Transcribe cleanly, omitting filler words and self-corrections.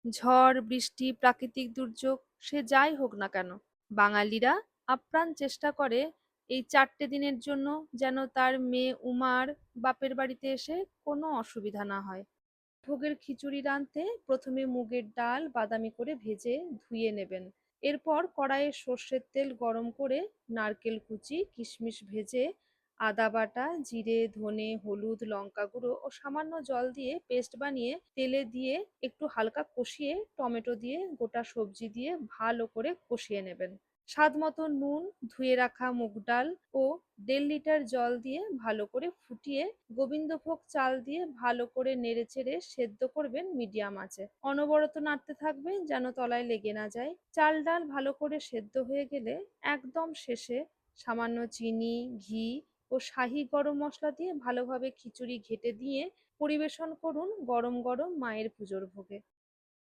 ঝড়, বৃষ্টি, প্রাকৃতিক দুর্যোগ সে যাই হোক না কেন, বাঙালিরা আপ্রাণ চেষ্টা করে এই ৪টে দিনের জন্য যেন তার মেয়ে উমার বাপের বাড়িতে এসে কোনো অসুবিধা না হয়। ভোগের খিচুড়ি রাঁধতে প্রথমে মুগের ডাল বাদামি করে ভেজে ধুয়ে নেবেন। এরপর কড়াইয়ে সর্ষের তেল গরম করে নারকেল কুচি, কিশমিশ ভেজে আদা বাটা, জিরে, ধনে, হলুদ, লঙ্কা গুঁড়ো ও সামান্য জল দিয়ে পেস্ট বানিয়ে তেলে দিয়ে একটু হালকা কষিয়ে টমেটো দিয়ে গোটা সবজি দিয়ে ভালো করে কষিয়ে নেবেন। স্বাদ মতো নুন, ধুয়ে রাখা মুগ ডাল ও ১.৫ লিটার জল দিয়ে ভালো করে ফুটিয়ে গোবিন্দভোগ চাল দিয়ে ভালো করে নেড়েচেড়ে সেদ্ধ করবেন মিডিয়াম আঁচে। অনবরত নাড়তে থাকবেন যেন তলায় লেগে না যায়। চাল ডাল ভালো করে সেদ্ধ হয়ে গেলে একদম শেষে সামান্য চিনি, ঘি ও শাহি গরম মসলা দিয়ে ভালোভাবে খিচুড়ি ঘেঁটে দিয়ে পরিবেশন করুন গরম গরম মায়ের পুজোর ভোগে।